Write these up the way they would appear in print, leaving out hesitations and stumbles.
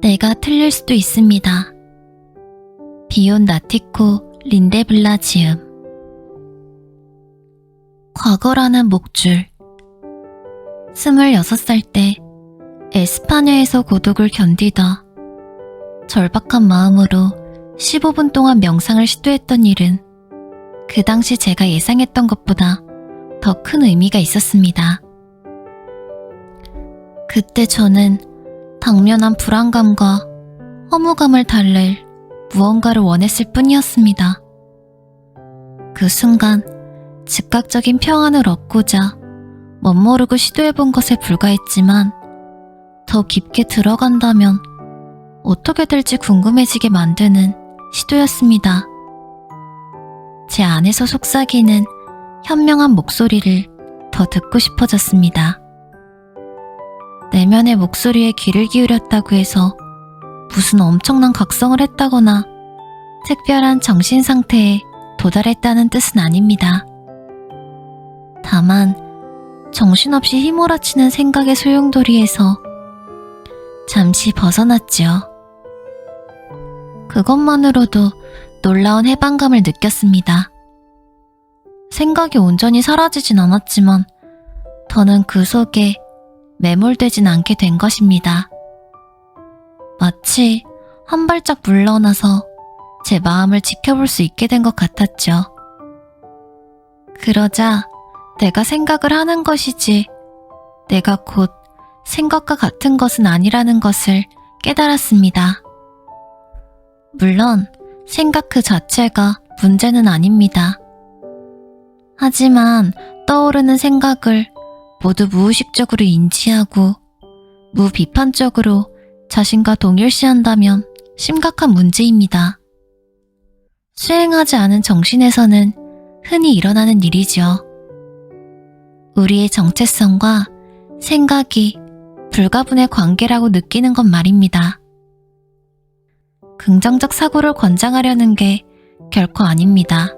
내가 틀릴 수도 있습니다. 비온 나티코 린데블라지움. 과거라는 목줄. 26살 때 에스파냐에서 고독을 견디다 절박한 마음으로 15분 동안 명상을 시도했던 일은 그 당시 제가 예상했던 것보다 더 큰 의미가 있었습니다. 그때 저는 당면한 불안감과 허무감을 달랠 무언가를 원했을 뿐이었습니다. 그 순간 즉각적인 평안을 얻고자 멋모르고 시도해본 것에 불과했지만 더 깊게 들어간다면 어떻게 될지 궁금해지게 만드는 시도였습니다. 제 안에서 속삭이는 현명한 목소리를 더 듣고 싶어졌습니다. 내면의 목소리에 귀를 기울였다고 해서 무슨 엄청난 각성을 했다거나 특별한 정신 상태에 도달했다는 뜻은 아닙니다. 다만 정신없이 휘몰아치는 생각의 소용돌이에서 잠시 벗어났지요. 그것만으로도 놀라운 해방감을 느꼈습니다. 생각이 온전히 사라지진 않았지만 더는 그 속에 매몰되진 않게 된 것입니다. 마치 한 발짝 물러나서 제 마음을 지켜볼 수 있게 된 것 같았죠. 그러자 내가 생각을 하는 것이지 내가 곧 생각과 같은 것은 아니라는 것을 깨달았습니다. 물론 생각 그 자체가 문제는 아닙니다. 하지만 떠오르는 생각을 모두 무의식적으로 인지하고 무비판적으로 자신과 동일시한다면 심각한 문제입니다. 수행하지 않은 정신에서는 흔히 일어나는 일이죠. 우리의 정체성과 생각이 불가분의 관계라고 느끼는 것 말입니다. 긍정적 사고를 권장하려는 게 결코 아닙니다.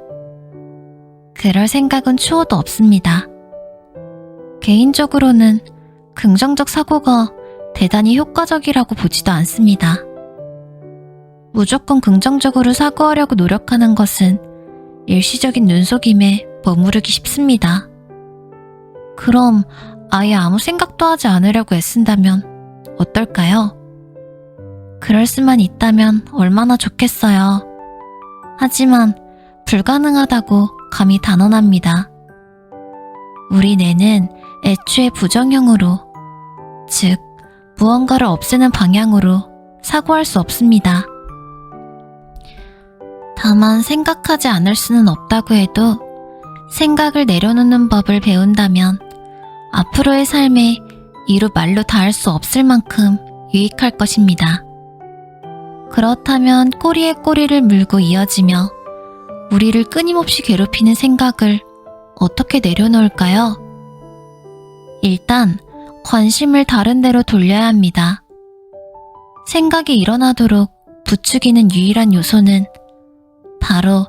그럴 생각은 추호도 없습니다. 개인적으로는 긍정적 사고가 대단히 효과적이라고 보지도 않습니다. 무조건 긍정적으로 사고하려고 노력하는 것은 일시적인 눈속임에 머무르기 쉽습니다. 그럼 아예 아무 생각도 하지 않으려고 애쓴다면 어떨까요? 그럴 수만 있다면 얼마나 좋겠어요. 하지만 불가능하다고 감히 단언합니다. 우리 뇌는 애초에 부정형으로, 즉 무언가를 없애는 방향으로 사고할 수 없습니다. 다만 생각하지 않을 수는 없다고 해도 생각을 내려놓는 법을 배운다면 앞으로의 삶에 이루 말로 닿을 수 없을 만큼 유익할 것입니다. 그렇다면 꼬리에 꼬리를 물고 이어지며 우리를 끊임없이 괴롭히는 생각을 어떻게 내려놓을까요? 일단 관심을 다른 데로 돌려야 합니다. 생각이 일어나도록 부추기는 유일한 요소는 바로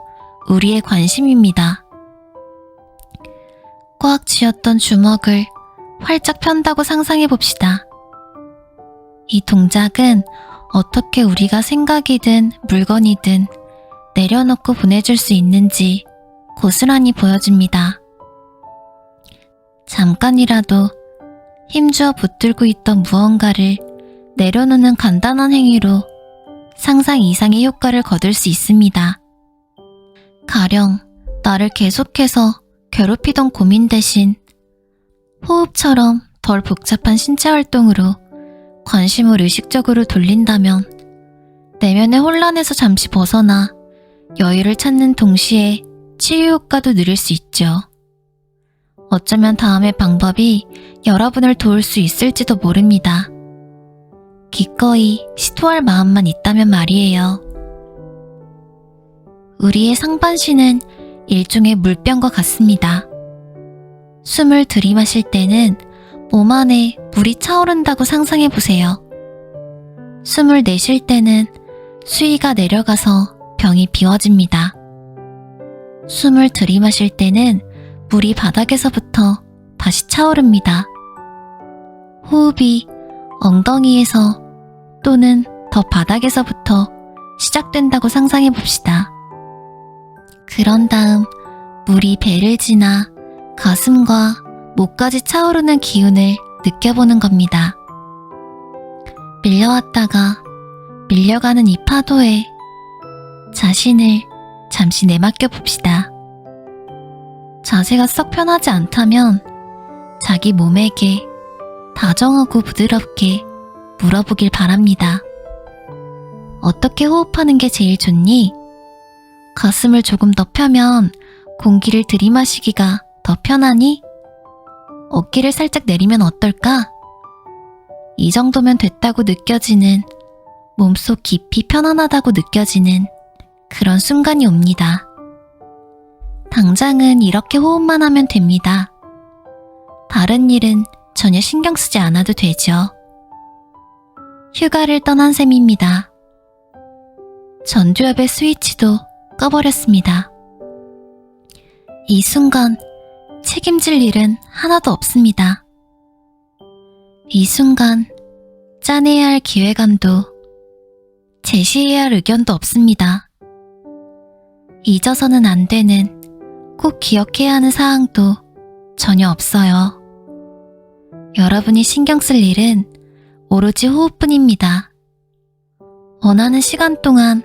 우리의 관심입니다. 꽉 쥐었던 주먹을 활짝 편다고 상상해 봅시다. 이 동작은 어떻게 우리가 생각이든 물건이든 내려놓고 보내줄 수 있는지 고스란히 보여줍니다. 잠깐이라도 힘주어 붙들고 있던 무언가를 내려놓는 간단한 행위로 상상 이상의 효과를 거둘 수 있습니다. 가령 나를 계속해서 괴롭히던 고민 대신 호흡처럼 덜 복잡한 신체 활동으로 관심을 의식적으로 돌린다면 내면의 혼란에서 잠시 벗어나 여유를 찾는 동시에 치유 효과도 누릴 수 있죠. 어쩌면 다음의 방법이 여러분을 도울 수 있을지도 모릅니다. 기꺼이 시도할 마음만 있다면 말이에요. 우리의 상반신은 일종의 물병과 같습니다. 숨을 들이마실 때는 몸 안에 물이 차오른다고 상상해 보세요. 숨을 내쉴 때는 수위가 내려가서 병이 비워집니다. 숨을 들이마실 때는 물이 바닥에서부터 다시 차오릅니다. 호흡이 엉덩이에서 또는 더 바닥에서부터 시작된다고 상상해 봅시다. 그런 다음 물이 배를 지나 가슴과 목까지 차오르는 기운을 느껴보는 겁니다. 밀려왔다가 밀려가는 이 파도에 자신을 잠시 내맡겨 봅시다. 자세가 썩 편하지 않다면 자기 몸에게 다정하고 부드럽게 물어보길 바랍니다. 어떻게 호흡하는 게 제일 좋니? 가슴을 조금 더 펴면 공기를 들이마시기가 더 편하니? 어깨를 살짝 내리면 어떨까? 이 정도면 됐다고 느껴지는, 몸속 깊이 편안하다고 느껴지는 그런 순간이 옵니다. 당장은 이렇게 호흡만 하면 됩니다. 다른 일은 전혀 신경 쓰지 않아도 되죠. 휴가를 떠난 셈입니다. 전두엽의 스위치도 꺼버렸습니다. 이 순간 책임질 일은 하나도 없습니다. 이 순간 짜내야 할 기획안도 제시해야 할 의견도 없습니다. 잊어서는 안 되는, 꼭 기억해야 하는 사항도 전혀 없어요. 여러분이 신경 쓸 일은 오로지 호흡뿐입니다. 원하는 시간 동안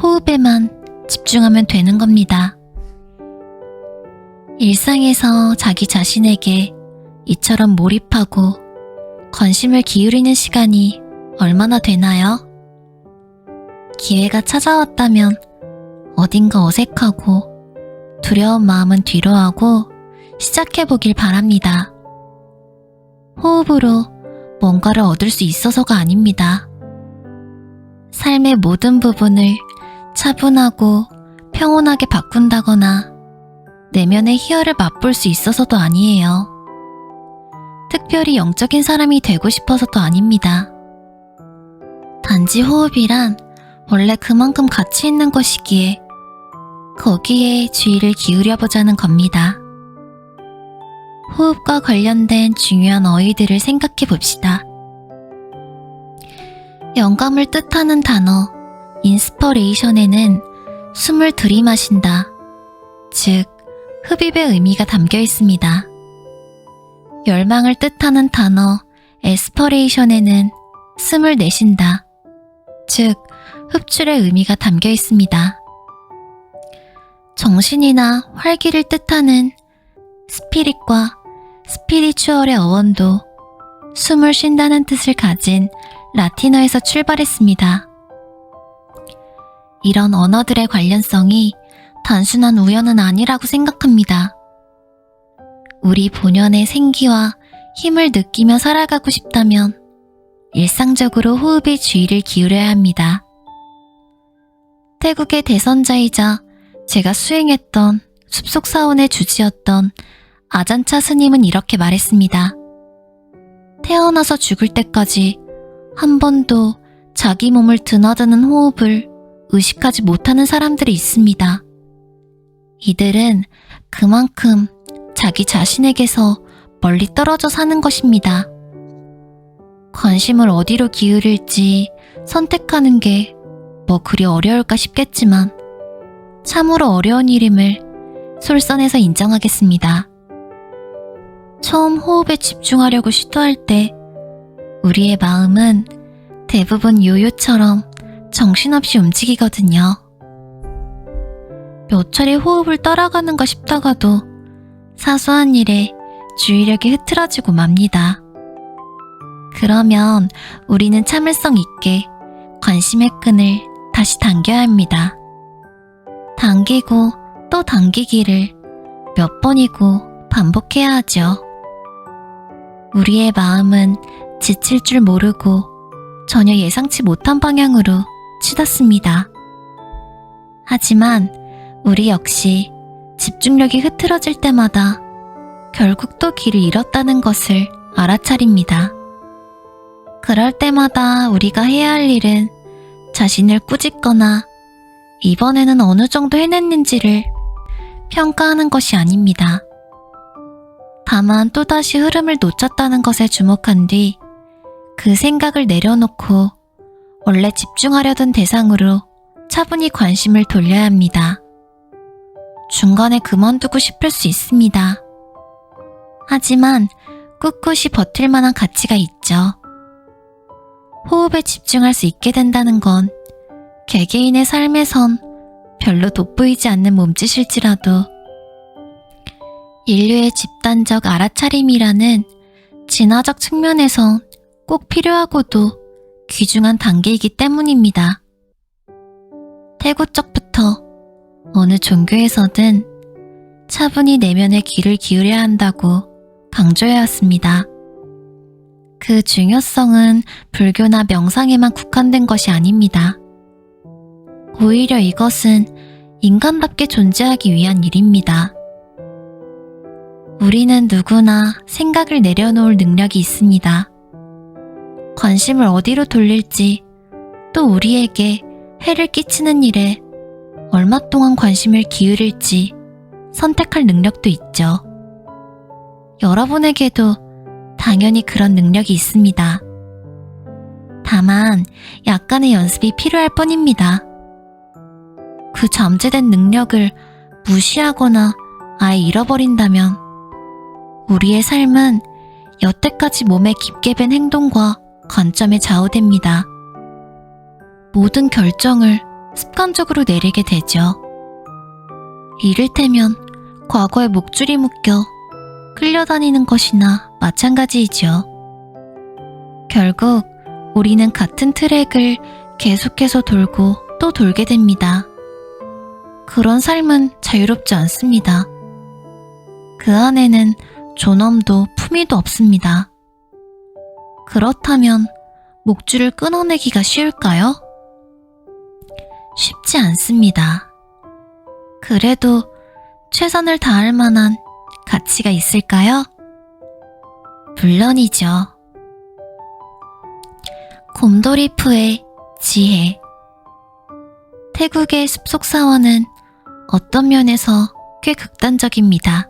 호흡에만 집중하면 되는 겁니다. 일상에서 자기 자신에게 이처럼 몰입하고 관심을 기울이는 시간이 얼마나 되나요? 기회가 찾아왔다면 어딘가 어색하고 두려운 마음은 뒤로하고 시작해보길 바랍니다. 호흡으로 뭔가를 얻을 수 있어서가 아닙니다. 삶의 모든 부분을 차분하고 평온하게 바꾼다거나 내면의 희열을 맛볼 수 있어서도 아니에요. 특별히 영적인 사람이 되고 싶어서도 아닙니다. 단지 호흡이란 원래 그만큼 가치 있는 것이기에 거기에 주의를 기울여 보자는 겁니다. 호흡과 관련된 중요한 어휘들을 생각해 봅시다. 영감을 뜻하는 단어 인스퍼레이션에는 숨을 들이마신다, 즉 흡입의 의미가 담겨 있습니다. 열망을 뜻하는 단어 에스퍼레이션에는 숨을 내쉰다, 즉 흡출의 의미가 담겨 있습니다. 정신이나 활기를 뜻하는 스피릿과 스피리추얼의 어원도 숨을 쉰다는 뜻을 가진 라틴어에서 출발했습니다. 이런 언어들의 관련성이 단순한 우연은 아니라고 생각합니다. 우리 본연의 생기와 힘을 느끼며 살아가고 싶다면 일상적으로 호흡에 주의를 기울여야 합니다. 태국의 대선자이자 제가 수행했던 숲속 사원의 주지였던 아잔차 스님은 이렇게 말했습니다. 태어나서 죽을 때까지 한 번도 자기 몸을 드나드는 호흡을 의식하지 못하는 사람들이 있습니다. 이들은 그만큼 자기 자신에게서 멀리 떨어져 사는 것입니다. 관심을 어디로 기울일지 선택하는 게 뭐 그리 어려울까 싶겠지만 참으로 어려운 일임을 솔선해서 인정하겠습니다. 처음 호흡에 집중하려고 시도할 때 우리의 마음은 대부분 요요처럼 정신없이 움직이거든요. 몇 차례 호흡을 따라가는가 싶다가도 사소한 일에 주의력이 흐트러지고 맙니다. 그러면 우리는 참을성 있게 관심의 끈을 다시 당겨야 합니다. 당기고 또 당기기를 몇 번이고 반복해야 하죠. 우리의 마음은 지칠 줄 모르고 전혀 예상치 못한 방향으로 치닫습니다. 하지만 우리 역시 집중력이 흐트러질 때마다 결국 또 길을 잃었다는 것을 알아차립니다. 그럴 때마다 우리가 해야 할 일은 자신을 꾸짖거나 이번에는 어느 정도 해냈는지를 평가하는 것이 아닙니다. 다만 또다시 흐름을 놓쳤다는 것에 주목한 뒤 그 생각을 내려놓고 원래 집중하려던 대상으로 차분히 관심을 돌려야 합니다. 중간에 그만두고 싶을 수 있습니다. 하지만 꿋꿋이 버틸 만한 가치가 있죠. 호흡에 집중할 수 있게 된다는 건 개개인의 삶에선 별로 돋보이지 않는 몸짓일지라도 인류의 집단적 알아차림이라는 진화적 측면에선 꼭 필요하고도 귀중한 단계이기 때문입니다. 태고적부터 어느 종교에서든 차분히 내면의 귀를 기울여야 한다고 강조해왔습니다. 그 중요성은 불교나 명상에만 국한된 것이 아닙니다. 오히려 이것은 인간답게 존재하기 위한 일입니다. 우리는 누구나 생각을 내려놓을 능력이 있습니다. 관심을 어디로 돌릴지, 또 우리에게 해를 끼치는 일에 얼마 동안 관심을 기울일지 선택할 능력도 있죠. 여러분에게도 당연히 그런 능력이 있습니다. 다만 약간의 연습이 필요할 뿐입니다. 그 잠재된 능력을 무시하거나 아예 잃어버린다면 우리의 삶은 여태까지 몸에 깊게 밴 행동과 관점에 좌우됩니다. 모든 결정을 습관적으로 내리게 되죠. 이를테면 과거에 목줄이 묶여 끌려다니는 것이나 마찬가지이죠. 결국 우리는 같은 트랙을 계속해서 돌고 또 돌게 됩니다. 그런 삶은 자유롭지 않습니다. 그 안에는 존엄도 품위도 없습니다. 그렇다면 목줄을 끊어내기가 쉬울까요? 쉽지 않습니다. 그래도 최선을 다할 만한 가치가 있을까요? 물론이죠. 곰돌이푸의 지혜. 태국의 숲속 사원은 어떤 면에서 꽤 극단적입니다.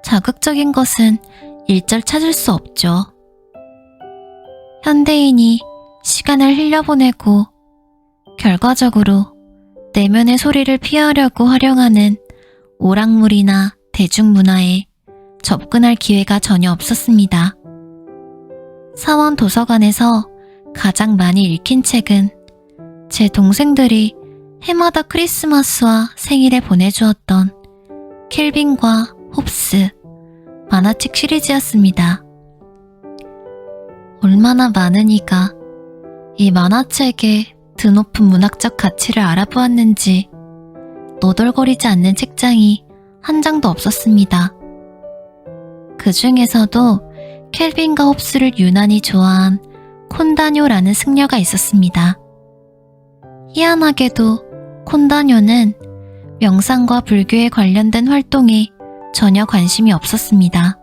자극적인 것은 일절 찾을 수 없죠. 현대인이 시간을 흘려보내고 결과적으로 내면의 소리를 피하려고 활용하는 오락물이나 대중문화에 접근할 기회가 전혀 없었습니다. 사원 도서관에서 가장 많이 읽힌 책은 제 동생들이 해마다 크리스마스와 생일에 보내주었던 켈빈과 홉스 만화책 시리즈였습니다. 얼마나 많은 이가 이 만화책의 드높은 문학적 가치를 알아보았는지 너덜거리지 않는 책장이 한 장도 없었습니다. 그 중에서도 켈빈과 홉스를 유난히 좋아한 콘다뇨라는 승려가 있었습니다. 희한하게도 콘다뇨는 명상과 불교에 관련된 활동에 전혀 관심이 없었습니다.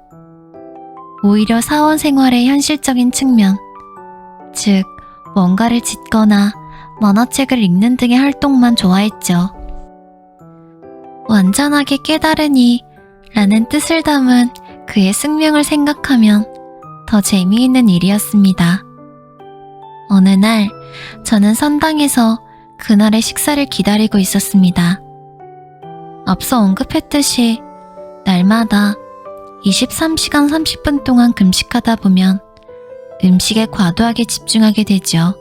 오히려 사원 생활의 현실적인 측면, 즉 뭔가를 짓거나 만화책을 읽는 등의 활동만 좋아했죠. 완전하게 깨달으니 라는 뜻을 담은 그의 승명을 생각하면 더 재미있는 일이었습니다. 어느 날 저는 선당에서 그날의 식사를 기다리고 있었습니다. 앞서 언급했듯이 날마다 23시간 30분 동안 금식하다 보면 음식에 과도하게 집중하게 되죠.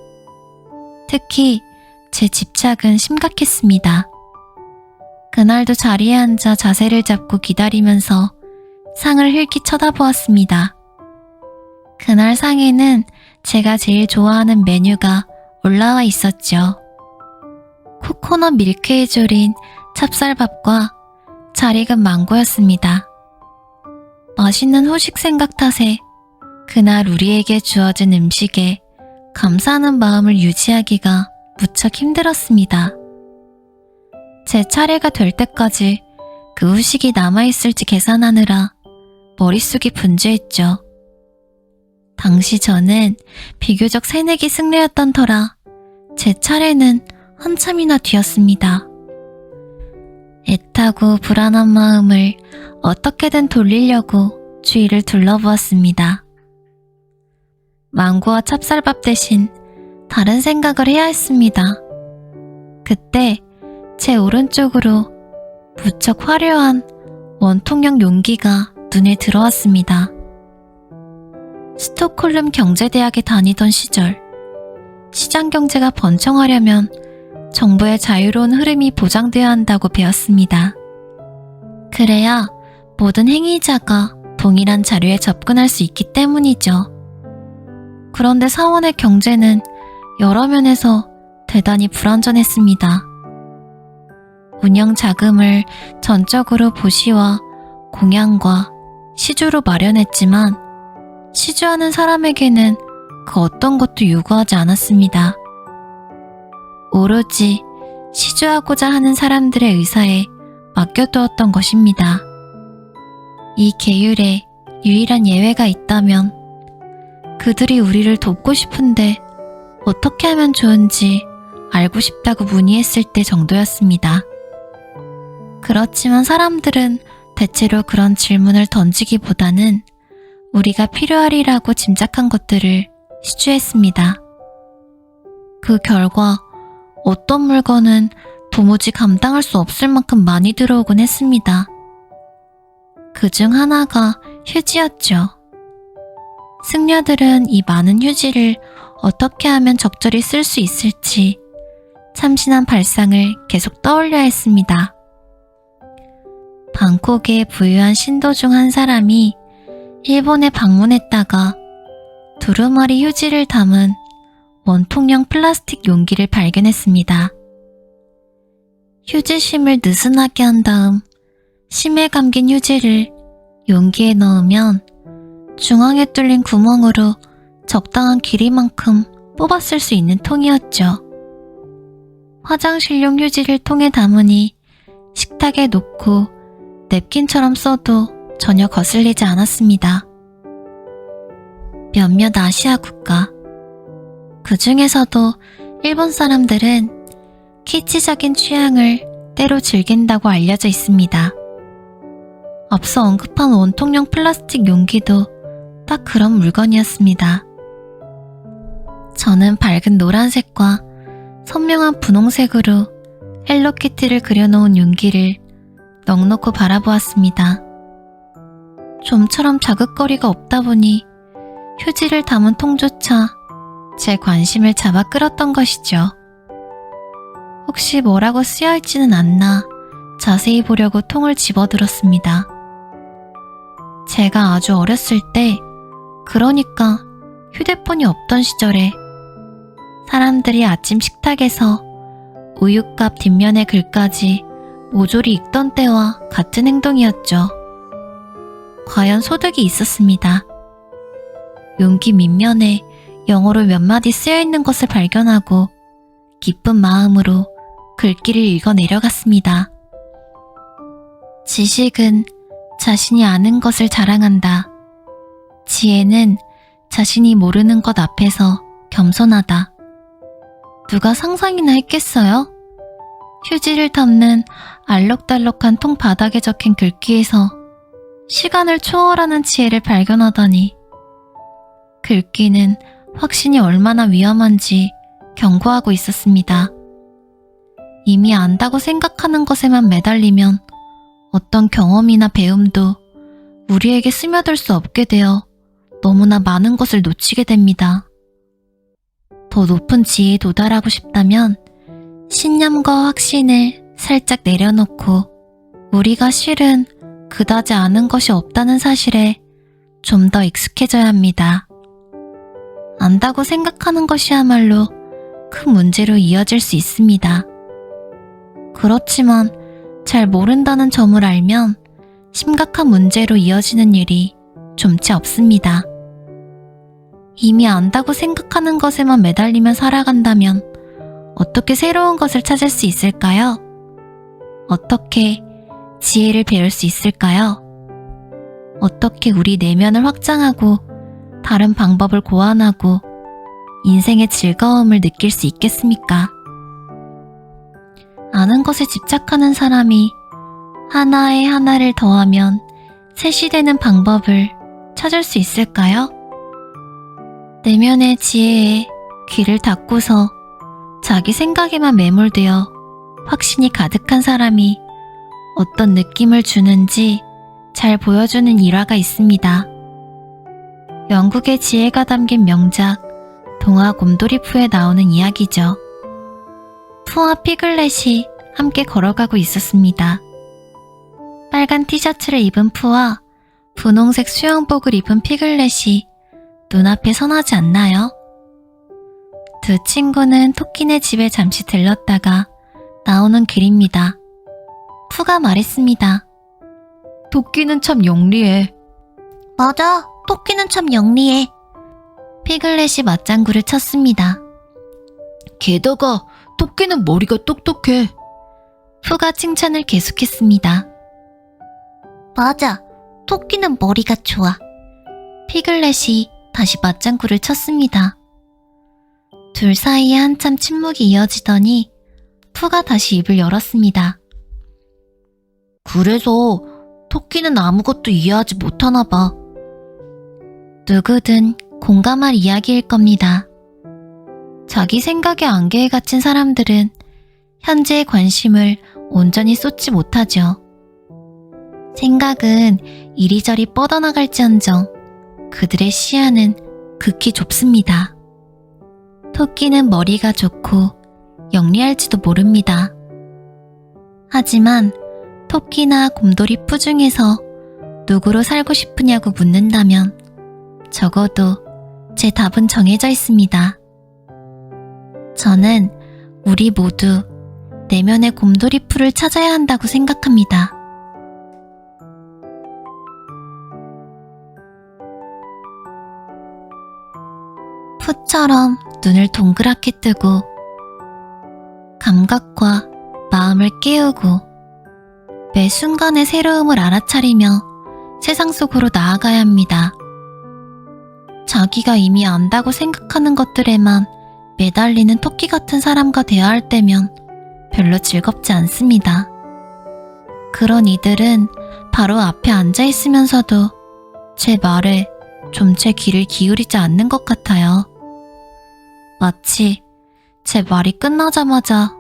특히 제 집착은 심각했습니다. 그날도 자리에 앉아 자세를 잡고 기다리면서 상을 흘기 쳐다보았습니다. 그날 상에는 제가 제일 좋아하는 메뉴가 올라와 있었죠. 코코넛 밀크에 졸인 찹쌀밥과 잘 익은 망고였습니다. 맛있는 후식 생각 탓에 그날 우리에게 주어진 음식에 감사하는 마음을 유지하기가 무척 힘들었습니다. 제 차례가 될 때까지 그 후식이 남아있을지 계산하느라 머릿속이 분주했죠. 당시 저는 비교적 새내기 승려였던 터라 제 차례는 한참이나 뒤였습니다. 애타고 불안한 마음을 어떻게든 돌리려고 주위를 둘러보았습니다. 망고와 찹쌀밥 대신 다른 생각을 해야 했습니다. 그때 제 오른쪽으로 무척 화려한 원통형 용기가 눈에 들어왔습니다. 스톡홀름 경제대학에 다니던 시절, 시장 경제가 번창하려면 정부의 자유로운 흐름이 보장되어야 한다고 배웠습니다. 그래야 모든 행위자가 동일한 자료에 접근할 수 있기 때문이죠. 그런데 사원의 경제는 여러 면에서 대단히 불완전했습니다. 운영 자금을 전적으로 보시와 공양과 시주로 마련했지만 시주하는 사람에게는 그 어떤 것도 요구하지 않았습니다. 오로지 시주하고자 하는 사람들의 의사에 맡겨두었던 것입니다. 이 계율에 유일한 예외가 있다면 그들이 우리를 돕고 싶은데 어떻게 하면 좋은지 알고 싶다고 문의했을 때 정도였습니다. 그렇지만 사람들은 대체로 그런 질문을 던지기보다는 우리가 필요하리라고 짐작한 것들을 시주했습니다. 그 결과 어떤 물건은 도무지 감당할 수 없을 만큼 많이 들어오곤 했습니다. 그중 하나가 휴지였죠. 승려들은 이 많은 휴지를 어떻게 하면 적절히 쓸 수 있을지 참신한 발상을 계속 떠올려 했습니다. 방콕의 부유한 신도 중 한 사람이 일본에 방문했다가 두루마리 휴지를 담은 원통형 플라스틱 용기를 발견했습니다. 휴지심을 느슨하게 한 다음 심에 감긴 휴지를 용기에 넣으면 중앙에 뚫린 구멍으로 적당한 길이만큼 뽑아 쓸 수 있는 통이었죠. 화장실용 휴지를 통에 담으니 식탁에 놓고 냅킨처럼 써도 전혀 거슬리지 않았습니다. 몇몇 아시아 국가, 그 중에서도 일본 사람들은 키치적인 취향을 때로 즐긴다고 알려져 있습니다. 앞서 언급한 원통형 플라스틱 용기도 딱 그런 물건이었습니다. 저는 밝은 노란색과 선명한 분홍색으로 헬로키티를 그려놓은 용기를 넋놓고 바라보았습니다. 좀처럼 자극거리가 없다 보니 휴지를 담은 통조차 제 관심을 잡아 끌었던 것이죠. 혹시 뭐라고 쓰여있지는 않나 자세히 보려고 통을 집어들었습니다. 제가 아주 어렸을 때, 그러니까 휴대폰이 없던 시절에 사람들이 아침 식탁에서 우유값 뒷면의 글까지 모조리 읽던 때와 같은 행동이었죠. 과연 소득이 있었습니다. 용기 밑면에 영어로 몇 마디 쓰여있는 것을 발견하고 기쁜 마음으로 글귀를 읽어 내려갔습니다. 지식은 자신이 아는 것을 자랑한다. 지혜는 자신이 모르는 것 앞에서 겸손하다. 누가 상상이나 했겠어요? 휴지를 담는 알록달록한 통 바닥에 적힌 글귀에서 시간을 초월하는 지혜를 발견하다니. 글귀는 확신이 얼마나 위험한지 경고하고 있었습니다. 이미 안다고 생각하는 것에만 매달리면 어떤 경험이나 배움도 우리에게 스며들 수 없게 되어 너무나 많은 것을 놓치게 됩니다. 더 높은 지혜에 도달하고 싶다면 신념과 확신을 살짝 내려놓고 우리가 실은 그다지 아는 것이 없다는 사실에 좀 더 익숙해져야 합니다. 안다고 생각하는 것이야말로 큰 문제로 이어질 수 있습니다. 그렇지만 잘 모른다는 점을 알면 심각한 문제로 이어지는 일이 좀치 없습니다. 이미 안다고 생각하는 것에만 매달리며 살아간다면 어떻게 새로운 것을 찾을 수 있을까요? 어떻게 지혜를 배울 수 있을까요? 어떻게 우리 내면을 확장하고 다른 방법을 고안하고 인생의 즐거움을 느낄 수 있겠습니까? 아는 것에 집착하는 사람이 하나에 하나를 더하면 셋이 되는 방법을 찾을 수 있을까요? 내면의 지혜에 귀를 닫고서 자기 생각에만 매몰되어 확신이 가득한 사람이 어떤 느낌을 주는지 잘 보여주는 일화가 있습니다. 영국의 지혜가 담긴 명작 동화 곰돌이푸에 나오는 이야기죠. 푸와 피글렛이 함께 걸어가고 있었습니다. 빨간 티셔츠를 입은 푸와 분홍색 수영복을 입은 피글렛이 눈앞에 선하지 않나요? 두 친구는 토끼네 집에 잠시 들렀다가 나오는 길입니다. 푸가 말했습니다. 토끼는 참 영리해. 맞아, 토끼는 참 영리해. 피글렛이 맞장구를 쳤습니다. 게다가 토끼는 머리가 똑똑해. 푸가 칭찬을 계속했습니다. 맞아, 토끼는 머리가 좋아. 피글렛이 다시 맞장구를 쳤습니다. 둘 사이에 한참 침묵이 이어지더니 푸가 다시 입을 열었습니다. 그래서 토끼는 아무것도 이해하지 못하나 봐. 누구든 공감할 이야기일 겁니다. 자기 생각에 안개에 갇힌 사람들은 현재의 관심을 온전히 쏟지 못하죠. 생각은 이리저리 뻗어나갈지언정 그들의 시야는 극히 좁습니다. 토끼는 머리가 좋고 영리할지도 모릅니다. 하지만 토끼나 곰돌이푸 중에서 누구로 살고 싶으냐고 묻는다면 적어도 제 답은 정해져 있습니다. 저는 우리 모두 내면의 곰돌이푸를 찾아야 한다고 생각합니다. 푸처럼 눈을 동그랗게 뜨고 감각과 마음을 깨우고 매 순간의 새로움을 알아차리며 세상 속으로 나아가야 합니다. 자기가 이미 안다고 생각하는 것들에만 매달리는 토끼 같은 사람과 대화할 때면 별로 즐겁지 않습니다. 그런 이들은 바로 앞에 앉아 있으면서도 제 말에 좀 제 귀를 기울이지 않는 것 같아요. 마치 제 말이 끝나자마자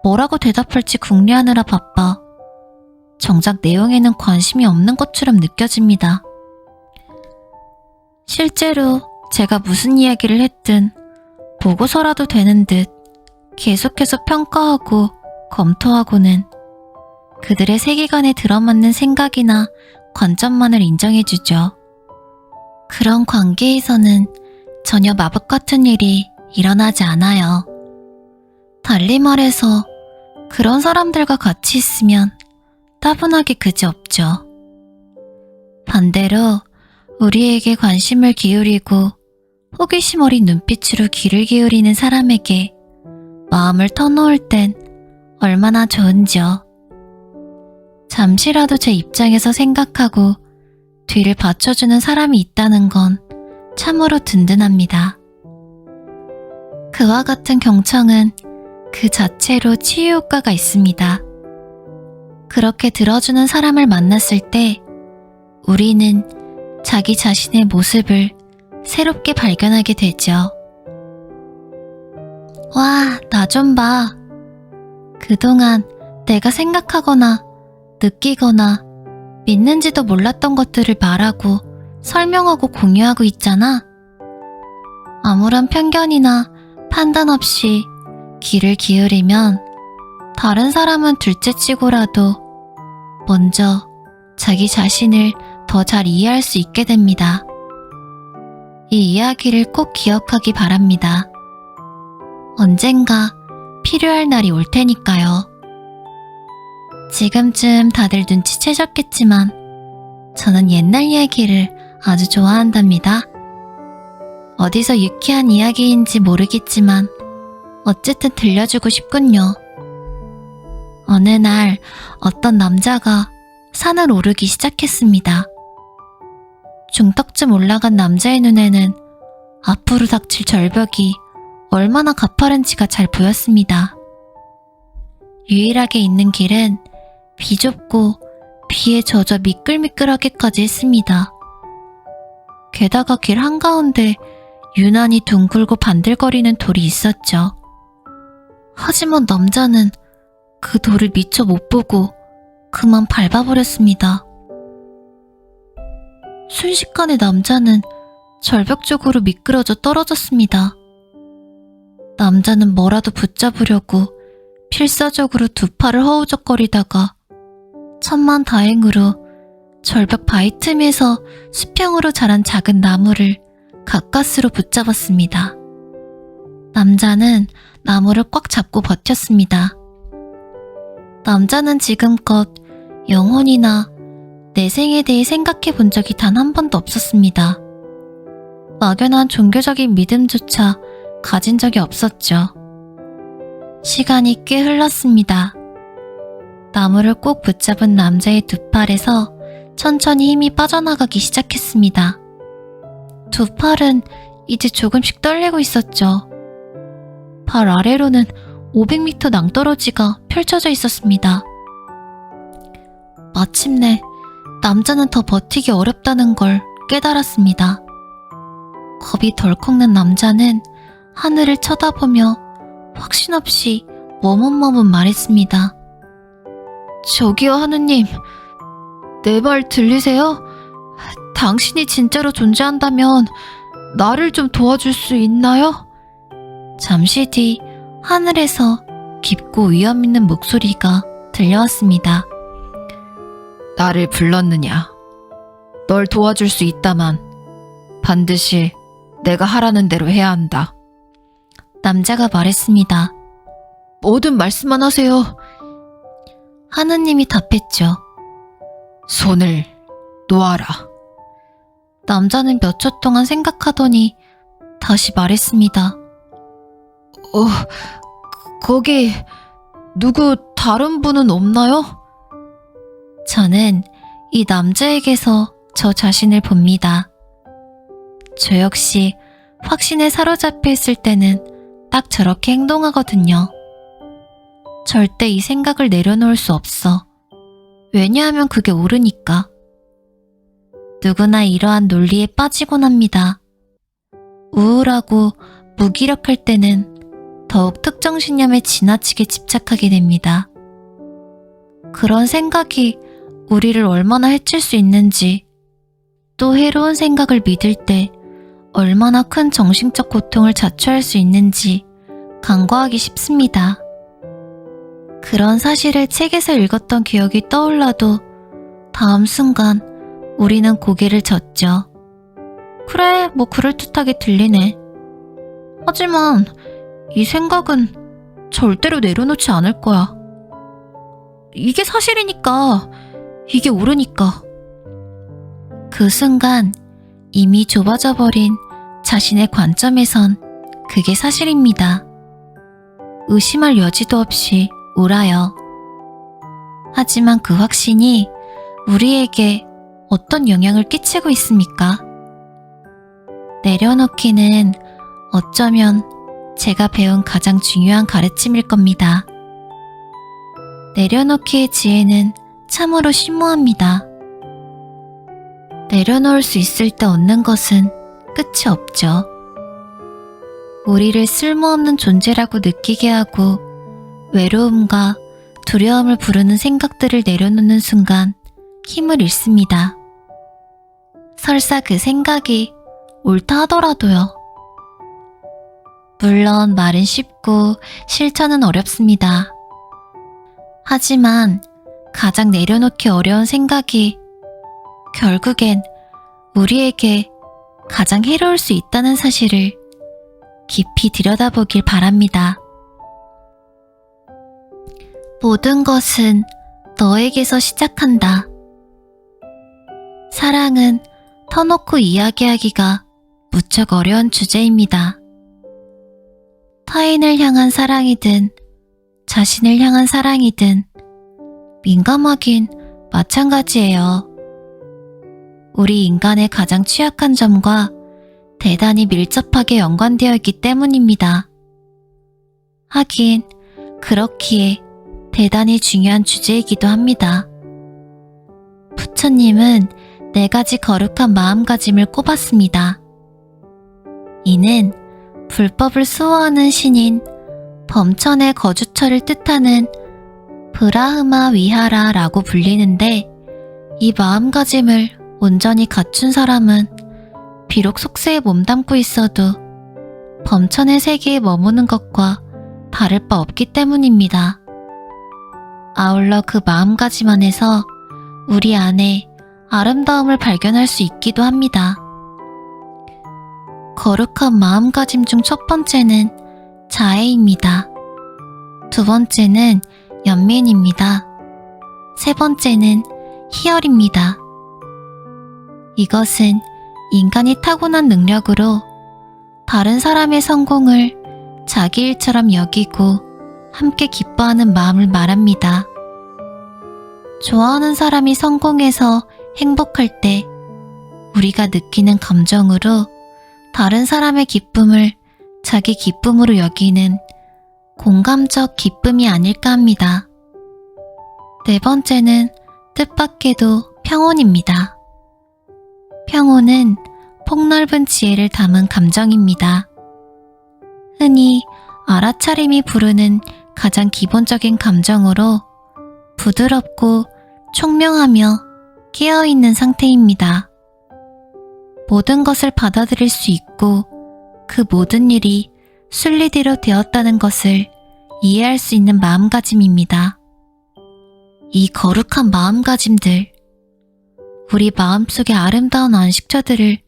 뭐라고 대답할지 궁리하느라 바빠 정작 내용에는 관심이 없는 것처럼 느껴집니다. 실제로 제가 무슨 이야기를 했든 보고서라도 되는 듯 계속해서 평가하고 검토하고는 그들의 세계관에 들어맞는 생각이나 관점만을 인정해주죠. 그런 관계에서는 전혀 마법 같은 일이 일어나지 않아요. 달리 말해서 그런 사람들과 같이 있으면 따분하게 그지없죠. 반대로 우리에게 관심을 기울이고 호기심 어린 눈빛으로 귀를 기울이는 사람에게 마음을 터놓을 땐 얼마나 좋은지요. 잠시라도 제 입장에서 생각하고 뒤를 받쳐주는 사람이 있다는 건 참으로 든든합니다. 그와 같은 경청은 그 자체로 치유 효과가 있습니다. 그렇게 들어주는 사람을 만났을 때 우리는 자기 자신의 모습을 새롭게 발견하게 되죠. 와, 나 좀 봐. 그동안 내가 생각하거나 느끼거나 믿는지도 몰랐던 것들을 말하고 설명하고 공유하고 있잖아. 아무런 편견이나 판단 없이 귀를 기울이면 다른 사람은 둘째치고라도 먼저 자기 자신을 더 잘 이해할 수 있게 됩니다. 이 이야기를 꼭 기억하기 바랍니다. 언젠가 필요할 날이 올 테니까요. 지금쯤 다들 눈치채셨겠지만 저는 옛날 이야기를 아주 좋아한답니다. 어디서 유쾌한 이야기인지 모르겠지만 어쨌든 들려주고 싶군요. 어느 날 어떤 남자가 산을 오르기 시작했습니다. 중턱쯤 올라간 남자의 눈에는 앞으로 닥칠 절벽이 얼마나 가파른지가 잘 보였습니다. 유일하게 있는 길은 비좁고 비에 젖어 미끌미끌하게까지 했습니다. 게다가 길 한가운데 유난히 둥글고 반들거리는 돌이 있었죠. 하지만 남자는 그 돌을 미처 못 보고 그만 밟아버렸습니다. 순식간에 남자는 절벽 쪽으로 미끄러져 떨어졌습니다. 남자는 뭐라도 붙잡으려고 필사적으로 두 팔을 허우적거리다가 천만다행으로 절벽 바위 틈에서 수평으로 자란 작은 나무를 가까스로 붙잡았습니다. 남자는 나무를 꽉 잡고 버텼습니다. 남자는 지금껏 영혼이나 내생에 대해 생각해 본 적이 단 한 번도 없었습니다. 막연한 종교적인 믿음조차 가진 적이 없었죠. 시간이 꽤 흘렀습니다. 나무를 꼭 붙잡은 남자의 두 팔에서 천천히 힘이 빠져나가기 시작했습니다. 두 팔은 이제 조금씩 떨리고 있었죠. 발 아래로는 500m 낭떠러지가 펼쳐져 있었습니다. 마침내 남자는 더 버티기 어렵다는 걸 깨달았습니다. 겁이 덜컥 난 남자는 하늘을 쳐다보며 확신없이 머뭇머뭇 말했습니다. 저기요 하느님, 내 말 들리세요? 당신이 진짜로 존재한다면 나를 좀 도와줄 수 있나요? 잠시 뒤 하늘에서 깊고 위험 있는 목소리가 들려왔습니다. 나를 불렀느냐? 널 도와줄 수 있다만 반드시 내가 하라는 대로 해야 한다. 남자가 말했습니다. 뭐든 말씀만 하세요. 하느님이 답했죠. 손을 놓아라. 남자는 몇 초 동안 생각하더니 다시 말했습니다. 거기 누구 다른 분은 없나요? 저는 이 남자에게서 저 자신을 봅니다. 저 역시 확신에 사로잡혀 있을 때는 딱 저렇게 행동하거든요. 절대 이 생각을 내려놓을 수 없어. 왜냐하면 그게 옳으니까. 누구나 이러한 논리에 빠지곤 합니다. 우울하고 무기력할 때는 더욱 특정 신념에 지나치게 집착하게 됩니다. 그런 생각이 우리를 얼마나 해칠 수 있는지, 또 해로운 생각을 믿을 때 얼마나 큰 정신적 고통을 자초할 수 있는지 간과하기 쉽습니다. 그런 사실을 책에서 읽었던 기억이 떠올라도 다음 순간 우리는 고개를 젓죠. 그래, 뭐 그럴듯하게 들리네. 하지만 이 생각은 절대로 내려놓지 않을 거야. 이게 사실이니까, 이게 옳으니까. 그 순간 이미 좁아져 버린 자신의 관점에선 그게 사실입니다. 의심할 여지도 없이 옳아요. 하지만 그 확신이 우리에게 어떤 영향을 끼치고 있습니까? 내려놓기는 어쩌면 제가 배운 가장 중요한 가르침일 겁니다. 내려놓기의 지혜는 참으로 심오합니다. 내려놓을 수 있을 때 얻는 것은 끝이 없죠. 우리를 쓸모없는 존재라고 느끼게 하고 외로움과 두려움을 부르는 생각들을 내려놓는 순간 힘을 잃습니다. 설사 그 생각이 옳다 하더라도요. 물론 말은 쉽고 실천은 어렵습니다. 하지만 가장 내려놓기 어려운 생각이 결국엔 우리에게 가장 해로울 수 있다는 사실을 깊이 들여다보길 바랍니다. 모든 것은 너에게서 시작한다. 사랑은 터놓고 이야기하기가 무척 어려운 주제입니다. 타인을 향한 사랑이든 자신을 향한 사랑이든 민감하긴 마찬가지예요. 우리 인간의 가장 취약한 점과 대단히 밀접하게 연관되어 있기 때문입니다. 하긴 그렇기에 대단히 중요한 주제이기도 합니다. 부처님은 4가지 거룩한 마음가짐을 꼽았습니다. 이는 불법을 수호하는 신인 범천의 거주처를 뜻하는 브라흐마 위하라라고 불리는데, 이 마음가짐을 온전히 갖춘 사람은 비록 속세에 몸담고 있어도 범천의 세계에 머무는 것과 다를 바 없기 때문입니다. 아울러 그 마음가짐 안에서 우리 안에 아름다움을 발견할 수 있기도 합니다. 거룩한 마음가짐 중 첫 번째는 자애입니다. 두 번째는 연민입니다. 세 번째는 희열입니다. 이것은 인간이 타고난 능력으로 다른 사람의 성공을 자기 일처럼 여기고 함께 기뻐하는 마음을 말합니다. 좋아하는 사람이 성공해서 행복할 때 우리가 느끼는 감정으로 다른 사람의 기쁨을 자기 기쁨으로 여기는 공감적 기쁨이 아닐까 합니다. 네 번째는 뜻밖에도 평온입니다. 평온은 폭넓은 지혜를 담은 감정입니다. 흔히 알아차림이 부르는 가장 기본적인 감정으로 부드럽고 총명하며 깨어있는 상태입니다. 모든 것을 받아들일 수 있고 그 모든 일이 순리대로 되었다는 것을 이해할 수 있는 마음가짐입니다. 이 거룩한 마음가짐들, 우리 마음속의 아름다운 안식처들을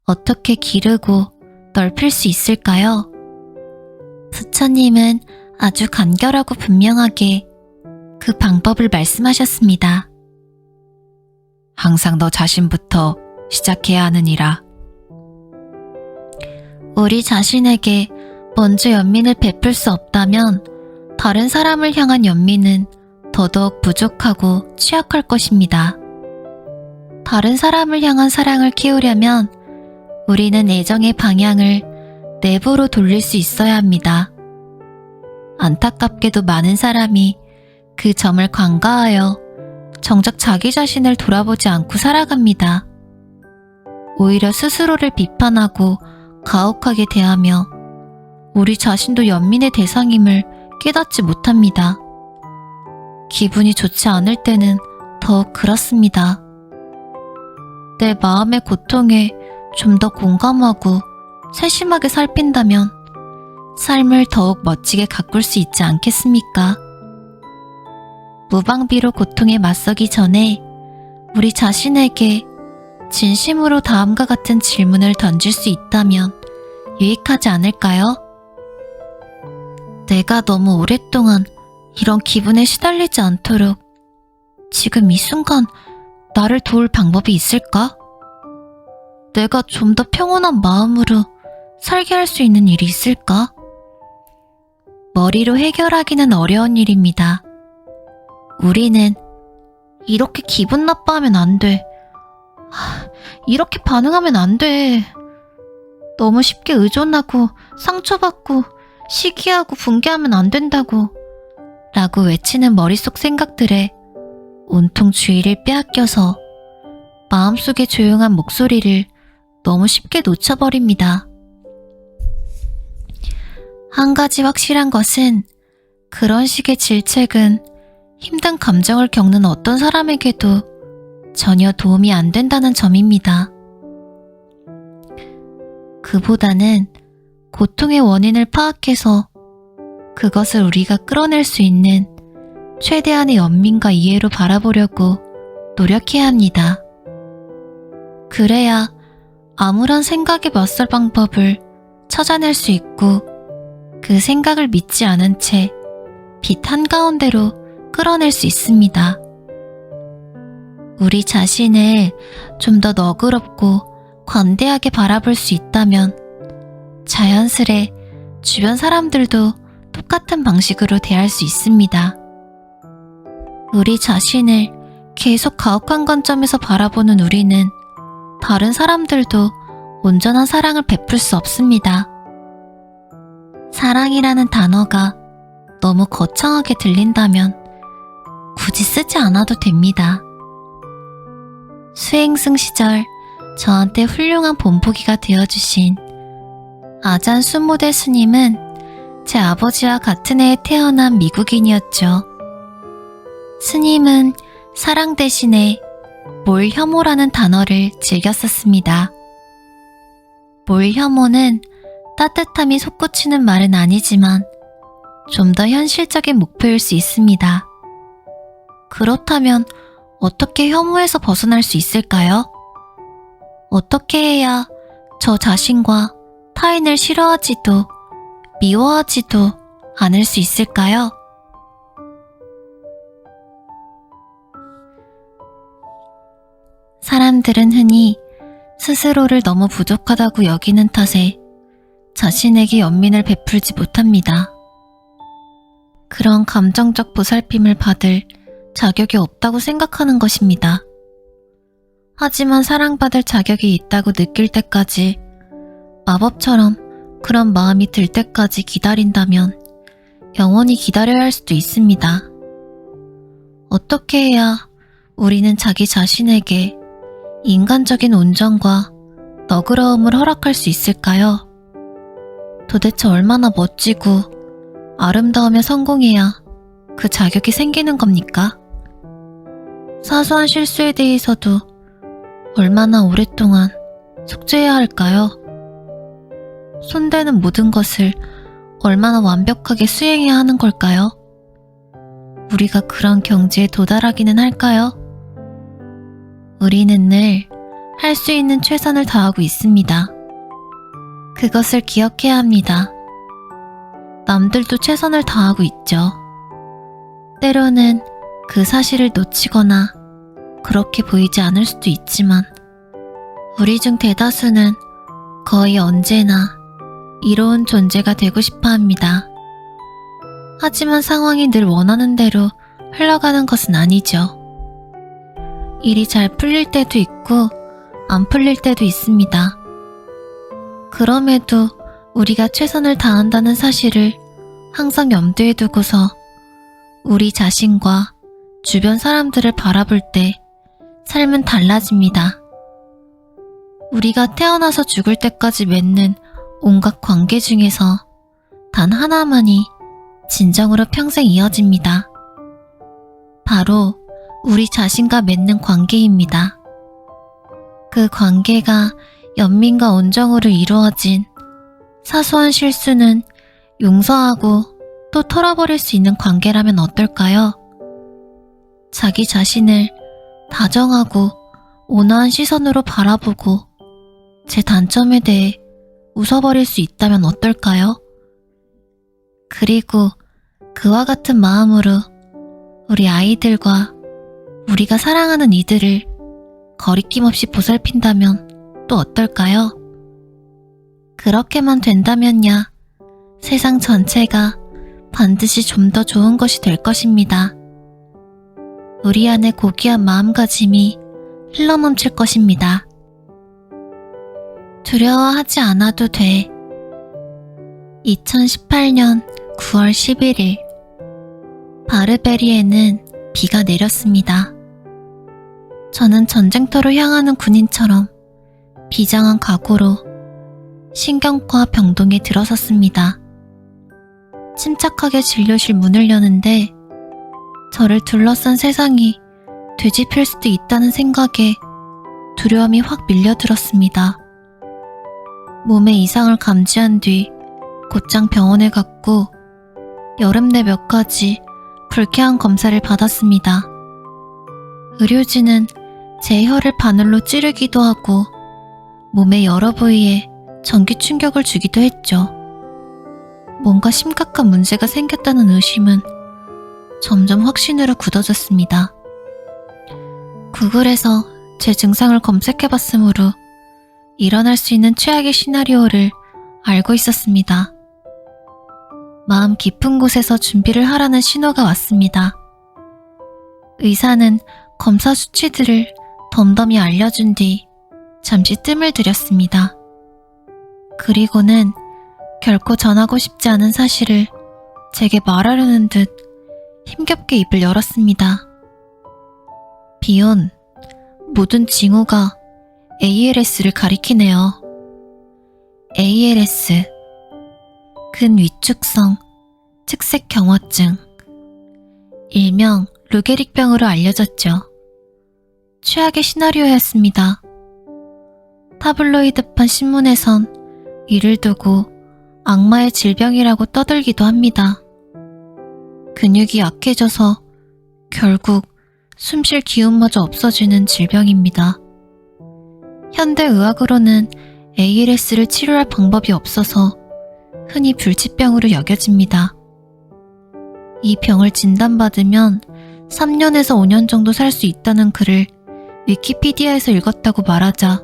어떻게 기르고 넓힐 수 있을까요? 부처님은 아주 간결하고 분명하게 그 방법을 말씀하셨습니다. 항상 너 자신부터 시작해야 하느니라. 우리 자신에게 먼저 연민을 베풀 수 없다면 다른 사람을 향한 연민은 더더욱 부족하고 취약할 것입니다. 다른 사람을 향한 사랑을 키우려면 우리는 애정의 방향을 내부로 돌릴 수 있어야 합니다. 안타깝게도 많은 사람이 그 점을 간과하여 정작 자기 자신을 돌아보지 않고 살아갑니다. 오히려 스스로를 비판하고 가혹하게 대하며 우리 자신도 연민의 대상임을 깨닫지 못합니다. 기분이 좋지 않을 때는 더욱 그렇습니다. 내 마음의 고통에 좀 더 공감하고 세심하게 살핀다면 삶을 더욱 멋지게 가꿀 수 있지 않겠습니까? 무방비로 고통에 맞서기 전에 우리 자신에게 진심으로 다음과 같은 질문을 던질 수 있다면 유익하지 않을까요? 내가 너무 오랫동안 이런 기분에 시달리지 않도록 지금 이 순간 나를 도울 방법이 있을까? 내가 좀 더 평온한 마음으로 살게 할 수 있는 일이 있을까? 머리로 해결하기는 어려운 일입니다. 우리는 이렇게 기분 나빠하면 안 돼. 이렇게 반응하면 안 돼. 너무 쉽게 의존하고 상처받고 시기하고 붕괴하면 안 된다고 라고 외치는 머릿속 생각들에 온통 주의를 빼앗겨서 마음속의 조용한 목소리를 너무 쉽게 놓쳐버립니다. 한 가지 확실한 것은 그런 식의 질책은 힘든 감정을 겪는 어떤 사람에게도 전혀 도움이 안 된다는 점입니다. 그보다는 고통의 원인을 파악해서 그것을 우리가 끌어낼 수 있는 최대한의 연민과 이해로 바라보려고 노력해야 합니다. 그래야 아무런 생각에 맞설 방법을 찾아낼 수 있고 그 생각을 믿지 않은 채 빛 한가운데로 끌어낼 수 있습니다. 우리 자신을 좀 더 너그럽고 관대하게 바라볼 수 있다면 자연스레 주변 사람들도 똑같은 방식으로 대할 수 있습니다. 우리 자신을 계속 가혹한 관점에서 바라보는 우리는 다른 사람들도 온전한 사랑을 베풀 수 없습니다. 사랑이라는 단어가 너무 거창하게 들린다면 굳이 쓰지 않아도 됩니다. 수행승 시절 저한테 훌륭한 본보기가 되어주신 아잔 수모대 스님은 제 아버지와 같은 해에 태어난 미국인이었죠. 스님은 사랑 대신에 몰혐오라는 단어를 즐겨 썼습니다. 몰혐오는 따뜻함이 솟구치는 말은 아니지만 좀 더 현실적인 목표일 수 있습니다. 그렇다면 어떻게 혐오에서 벗어날 수 있을까요? 어떻게 해야 저 자신과 타인을 싫어하지도 미워하지도 않을 수 있을까요? 사람들은 흔히 스스로를 너무 부족하다고 여기는 탓에 자신에게 연민을 베풀지 못합니다. 그런 감정적 보살핌을 받을 자격이 없다고 생각하는 것입니다. 하지만 사랑받을 자격이 있다고 느낄 때까지 마법처럼 그런 마음이 들 때까지 기다린다면 영원히 기다려야 할 수도 있습니다. 어떻게 해야 우리는 자기 자신에게 인간적인 온전과 너그러움을 허락할 수 있을까요? 도대체 얼마나 멋지고 아름다우며 성공해야 그 자격이 생기는 겁니까? 사소한 실수에 대해서도 얼마나 오랫동안 속죄해야 할까요? 손대는 모든 것을 얼마나 완벽하게 수행해야 하는 걸까요? 우리가 그런 경지에 도달하기는 할까요? 우리는 늘 할 수 있는 최선을 다하고 있습니다. 그것을 기억해야 합니다. 남들도 최선을 다하고 있죠. 때로는 그 사실을 놓치거나 그렇게 보이지 않을 수도 있지만 우리 중 대다수는 거의 언제나 이로운 존재가 되고 싶어 합니다. 하지만 상황이 늘 원하는 대로 흘러가는 것은 아니죠. 일이 잘 풀릴 때도 있고 안 풀릴 때도 있습니다. 그럼에도 우리가 최선을 다한다는 사실을 항상 염두에 두고서 우리 자신과 주변 사람들을 바라볼 때 삶은 달라집니다. 우리가 태어나서 죽을 때까지 맺는 온갖 관계 중에서 단 하나만이 진정으로 평생 이어집니다. 바로 우리 자신과 맺는 관계입니다. 그 관계가 연민과 온정으로 이루어진 사소한 실수는 용서하고 또 털어버릴 수 있는 관계라면 어떨까요? 자기 자신을 다정하고 온화한 시선으로 바라보고 제 단점에 대해 웃어버릴 수 있다면 어떨까요? 그리고 그와 같은 마음으로 우리 아이들과 우리가 사랑하는 이들을 거리낌 없이 보살핀다면 또 어떨까요? 그렇게만 된다면야 세상 전체가 반드시 좀 더 좋은 것이 될 것입니다. 우리 안에 고귀한 마음가짐이 흘러넘칠 것입니다. 두려워하지 않아도 돼. 2018년 9월 11일 바르베리에는 비가 내렸습니다. 저는 전쟁터로 향하는 군인처럼 비장한 각오로 신경과 병동에 들어섰습니다. 침착하게 진료실 문을 여는데 저를 둘러싼 세상이 뒤집힐 수도 있다는 생각에 두려움이 확 밀려들었습니다. 몸의 이상을 감지한 뒤 곧장 병원에 갔고 여름 내 몇 가지 불쾌한 검사를 받았습니다. 의료진은 제 혀를 바늘로 찌르기도 하고 몸의 여러 부위에 전기 충격을 주기도 했죠. 뭔가 심각한 문제가 생겼다는 의심은 점점 확신으로 굳어졌습니다. 구글에서 제 증상을 검색해봤으므로 일어날 수 있는 최악의 시나리오를 알고 있었습니다. 마음 깊은 곳에서 준비를 하라는 신호가 왔습니다. 의사는 검사 수치들을 덤덤히 알려준 뒤 잠시 뜸을 들였습니다. 그리고는 결코 전하고 싶지 않은 사실을 제게 말하려는 듯 힘겹게 입을 열었습니다. 비온, 모든 징후가 ALS를 가리키네요. ALS, 근위축성 측색경화증, 일명 루게릭병으로 알려졌죠. 최악의 시나리오였습니다. 타블로이드판 신문에선 이를 두고 악마의 질병이라고 떠들기도 합니다. 근육이 약해져서 결국 숨쉴 기운마저 없어지는 질병입니다. 현대의학으로는 ALS를 치료할 방법이 없어서 흔히 불치병으로 여겨집니다. 이 병을 진단받으면 3년에서 5년 정도 살 수 있다는 글을 위키피디아에서 읽었다고 말하자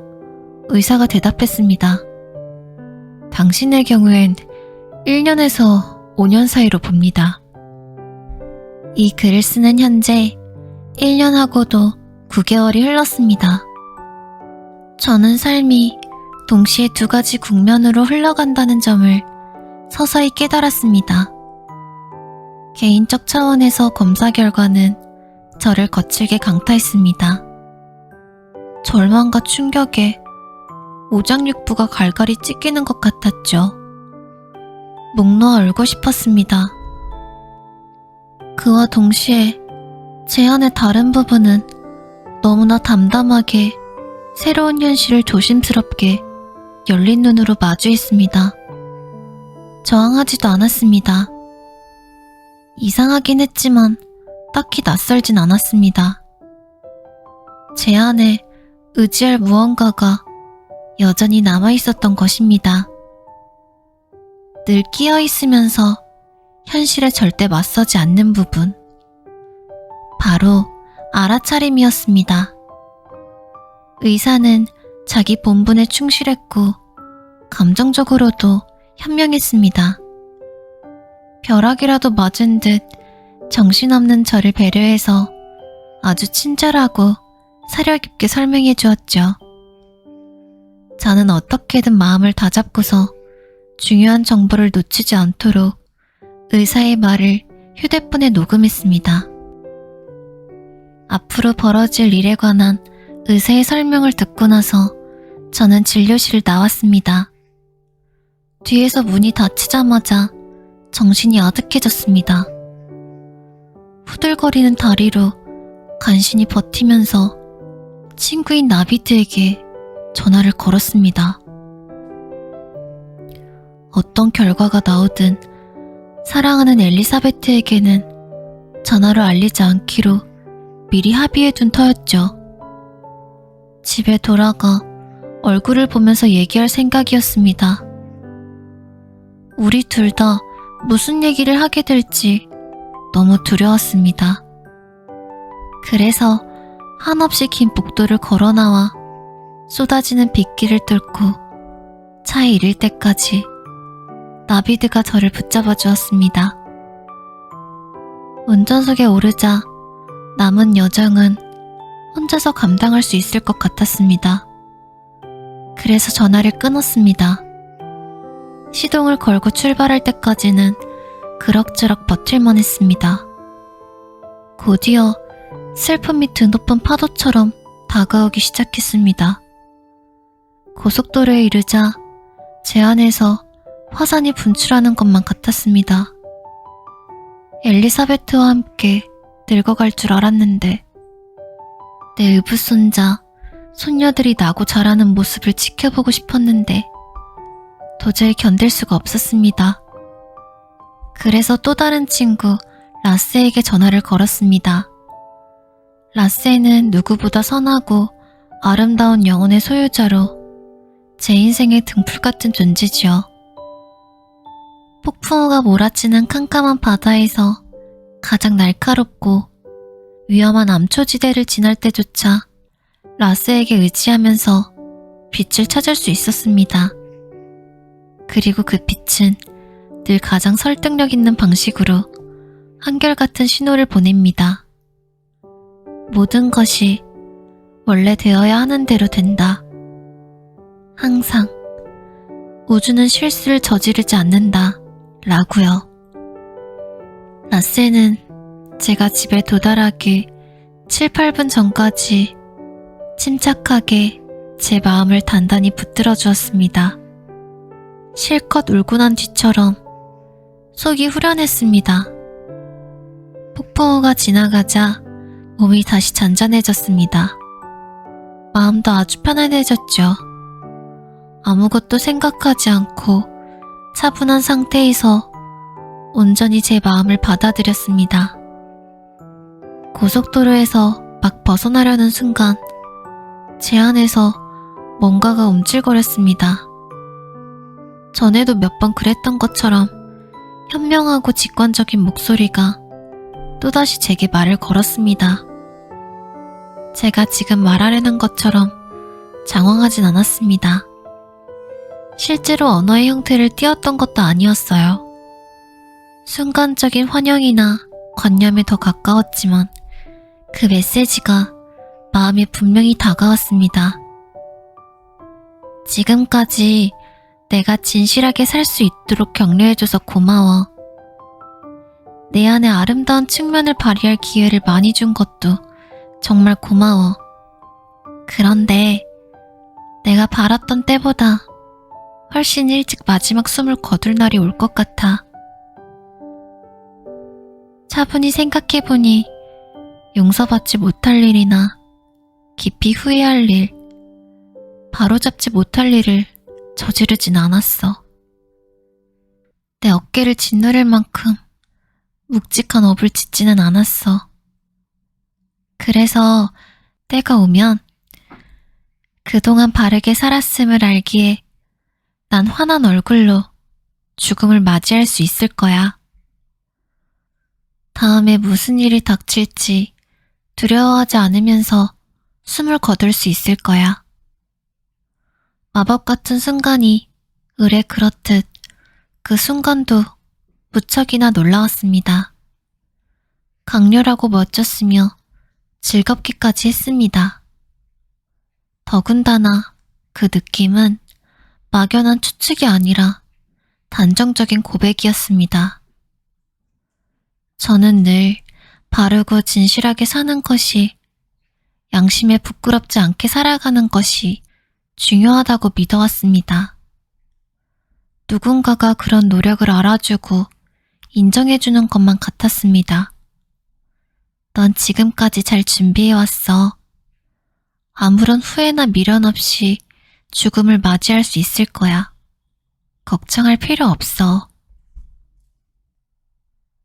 의사가 대답했습니다. 당신의 경우엔 1년에서 5년 사이로 봅니다. 이 글을 쓰는 현재 1년하고도 9개월이 흘렀습니다. 저는 삶이 동시에 두 가지 국면으로 흘러간다는 점을 서서히 깨달았습니다. 개인적 차원에서 검사 결과는 저를 거칠게 강타했습니다. 절망과 충격에 오장육부가 갈갈이 찢기는 것 같았죠. 목 놓아 울고 싶었습니다. 그와 동시에 제 안의 다른 부분은 너무나 담담하게 새로운 현실을 조심스럽게 열린 눈으로 마주했습니다. 저항하지도 않았습니다. 이상하긴 했지만 딱히 낯설진 않았습니다. 제 안에 의지할 무언가가 여전히 남아있었던 것입니다. 늘 끼어있으면서 현실에 절대 맞서지 않는 부분. 바로 알아차림이었습니다. 의사는 자기 본분에 충실했고 감정적으로도 현명했습니다. 벼락이라도 맞은 듯 정신없는 저를 배려해서 아주 친절하고 사려 깊게 설명해 주었죠. 저는 어떻게든 마음을 다잡고서 중요한 정보를 놓치지 않도록 의사의 말을 휴대폰에 녹음했습니다. 앞으로 벌어질 일에 관한 의사의 설명을 듣고 나서 저는 진료실을 나왔습니다. 뒤에서 문이 닫히자마자 정신이 아득해졌습니다. 후들거리는 다리로 간신히 버티면서 친구인 나비드에게 전화를 걸었습니다. 어떤 결과가 나오든 사랑하는 엘리사베트에게는 전화로 알리지 않기로 미리 합의해둔 터였죠. 집에 돌아가 얼굴을 보면서 얘기할 생각이었습니다. 우리 둘 다 무슨 얘기를 하게 될지 너무 두려웠습니다. 그래서 한없이 긴 복도를 걸어나와 쏟아지는 빗길을 뚫고 차에 이를 때까지 나비드가 저를 붙잡아 주었습니다. 운전석에 오르자 남은 여정은 혼자서 감당할 수 있을 것 같았습니다. 그래서 전화를 끊었습니다. 시동을 걸고 출발할 때까지는 그럭저럭 버틸만 했습니다. 곧이어 슬픔이 드높은 파도처럼 다가오기 시작했습니다. 고속도로에 이르자 제 안에서 화산이 분출하는 것만 같았습니다. 엘리사베트와 함께 늙어갈 줄 알았는데 내 의붓손자, 손녀들이 나고 자라는 모습을 지켜보고 싶었는데 도저히 견딜 수가 없었습니다. 그래서 또 다른 친구 라스에게 전화를 걸었습니다. 라스에는 누구보다 선하고 아름다운 영혼의 소유자로 제 인생의 등불 같은 존재지요. 폭풍우가 몰아치는 캄캄한 바다에서 가장 날카롭고 위험한 암초지대를 지날 때조차 라스에게 의지하면서 빛을 찾을 수 있었습니다. 그리고 그 빛은 늘 가장 설득력 있는 방식으로 한결같은 신호를 보냅니다. 모든 것이 원래 되어야 하는 대로 된다. 항상 우주는 실수를 저지르지 않는다. 라고요. 라스에는 제가 집에 도달하기 7, 8분 전까지 침착하게 제 마음을 단단히 붙들어 주었습니다. 실컷 울고 난 뒤처럼 속이 후련했습니다. 폭포우가 지나가자 몸이 다시 잔잔해졌습니다. 마음도 아주 편안해졌죠. 아무것도 생각하지 않고 차분한 상태에서 온전히 제 마음을 받아들였습니다. 고속도로에서 막 벗어나려는 순간 제 안에서 뭔가가 움찔거렸습니다. 전에도 몇 번 그랬던 것처럼 현명하고 직관적인 목소리가 또다시 제게 말을 걸었습니다. 제가 지금 말하려는 것처럼 장황하진 않았습니다. 실제로 언어의 형태를 띄었던 것도 아니었어요. 순간적인 환영이나 관념에 더 가까웠지만 그 메시지가 마음에 분명히 다가왔습니다. 지금까지 내가 진실하게 살 수 있도록 격려해줘서 고마워. 내 안에 아름다운 측면을 발휘할 기회를 많이 준 것도 정말 고마워. 그런데 내가 바랐던 때보다 훨씬 일찍 마지막 숨을 거둘 날이 올 것 같아. 차분히 생각해보니 용서받지 못할 일이나 깊이 후회할 일, 바로잡지 못할 일을 저지르진 않았어. 내 어깨를 짓누를 만큼 묵직한 업을 짓지는 않았어. 그래서 때가 오면 그동안 바르게 살았음을 알기에 난 환한 얼굴로 죽음을 맞이할 수 있을 거야. 다음에 무슨 일이 닥칠지 두려워하지 않으면서 숨을 거둘 수 있을 거야. 마법 같은 순간이 을에 그렇듯 그 순간도 무척이나 놀라웠습니다. 강렬하고 멋졌으며 즐겁기까지 했습니다. 더군다나 그 느낌은 막연한 추측이 아니라 단정적인 고백이었습니다. 저는 늘 바르고 진실하게 사는 것이, 양심에 부끄럽지 않게 살아가는 것이 중요하다고 믿어왔습니다. 누군가가 그런 노력을 알아주고 인정해주는 것만 같았습니다. 넌 지금까지 잘 준비해왔어. 아무런 후회나 미련 없이 죽음을 맞이할 수 있을 거야. 걱정할 필요 없어.